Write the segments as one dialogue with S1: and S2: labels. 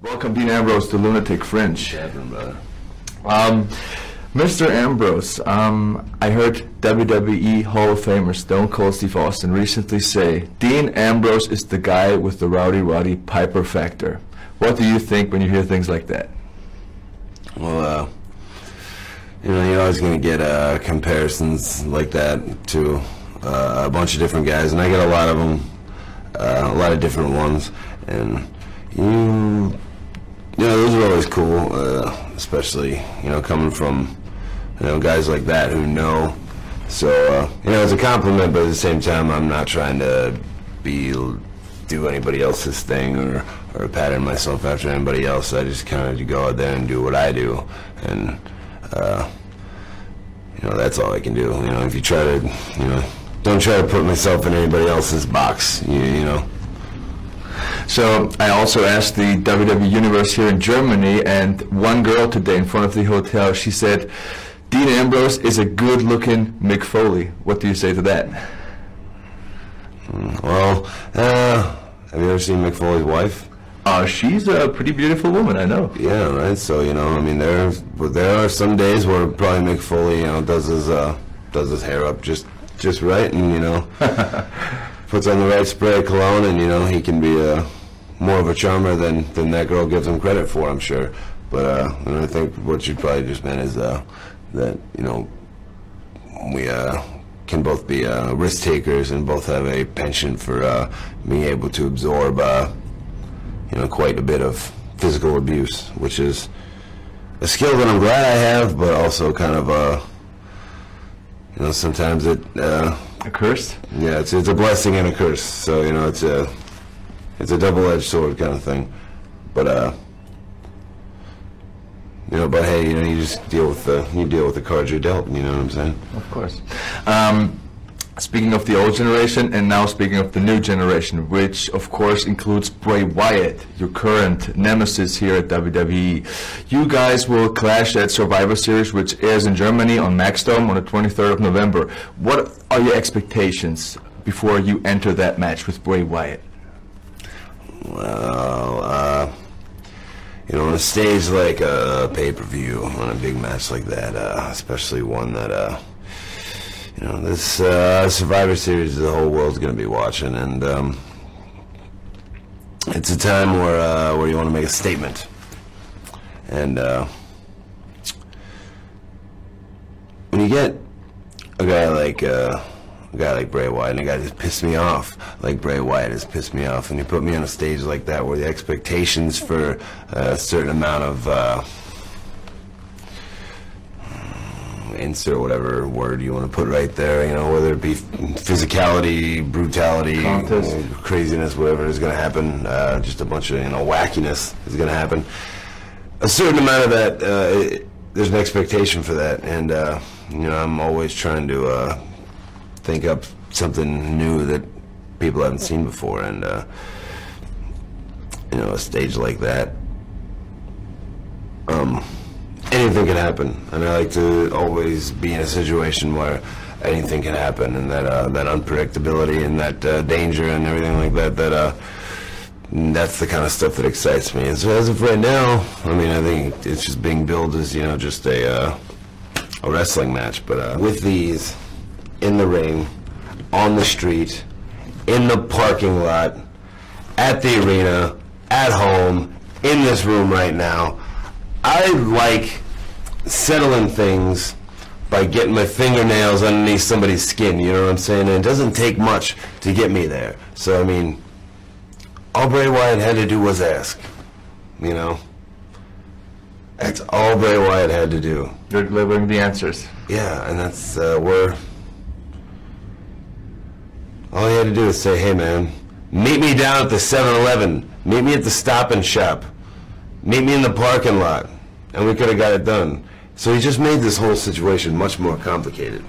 S1: Welcome, Dean Ambrose, to Lunatic Fringe. Mr. Ambrose, I heard WWE Hall of Famer Stone Cold Steve Austin recently say, Dean Ambrose is the guy with the Rowdy Roddy Piper factor. What do you think when you hear things like that?
S2: Well, you're always going to get comparisons like that to a bunch of different guys, and I get a lot of them, a lot of different ones, and those are always cool, especially coming from guys like that who know. So it's a compliment, but at the same time, I'm not trying to do anybody else's thing or pattern myself after anybody else. I just kind of go out there and do what I do, and that's all I can do. If you try to, don't try to put myself in anybody else's box.
S1: So I also asked the WWE Universe here in Germany, and one girl today in front of the hotel, she said, Dean Ambrose is a good-looking Mick Foley. What do you say to that?
S2: Well, have you ever seen Mick Foley's wife?
S1: She's a pretty beautiful woman, I know.
S2: Yeah, right. So there are some days where probably Mick Foley does his hair up just right, and puts on the right spray of cologne, and he can be more of a charmer than that girl gives him credit for, I'm sure. But I think what you probably just meant is that we can both be risk takers and both have a penchant for being able to absorb quite a bit of physical abuse, which is a skill that I'm glad I have, but also kind of sometimes it
S1: a curse?
S2: Yeah, it's a blessing and a curse. So it's a double-edged sword kind of thing. But but hey, you just deal with the cards you're dealt. You know what I'm saying?
S1: Of course. Speaking of the old generation, and now speaking of the new generation, which of course includes Bray Wyatt, your current nemesis here at WWE. You guys will clash at Survivor Series, which airs in Germany on Maxdome on the 23rd of November. What are your expectations before you enter that match with Bray Wyatt?
S2: Well, on a stage like a pay-per-view, on a big match like that, especially one that this Survivor Series, the whole world's going to be watching, and it's a time where you want to make a statement. And when you get a guy like Bray Wyatt, and a guy that's pissed me off, like Bray Wyatt has pissed me off, and you put me on a stage like that where the expectations for a certain amount of insert whatever word you want to put right there, whether it be physicality, brutality, craziness, whatever is going to happen, just a bunch of wackiness is going to happen. A certain amount of that, there's an expectation for that, and I'm always trying to think up something new that people haven't seen before, and a stage like that, anything can happen, and I like to always be in a situation where anything can happen, and that unpredictability and that danger and everything like that, that's the kind of stuff that excites me. And so as of right now, I think it's just being billed as just a wrestling match, but with these in the ring, on the street, in the parking lot, at the arena, at home, in this room right now, I like settling things by getting my fingernails underneath somebody's skin, you know what I'm saying? And it doesn't take much to get me there. So, all Bray Wyatt had to do was ask, That's all Bray Wyatt had to do.
S1: You're delivering the answers.
S2: Yeah, and that's where all he had to do is say, hey man, meet me down at the 7-Eleven, meet me at the Stop and Shop, meet me in the parking lot, and we could have got it done. So he just made this whole situation much more complicated.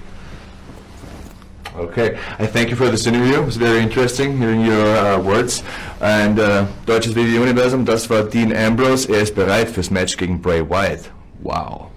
S1: Okay, I thank you for this interview. It was very interesting hearing your words. And Deutsches Video Universum, das war Dean Ambrose. Er ist bereit fürs Match gegen Bray Wyatt. Wow.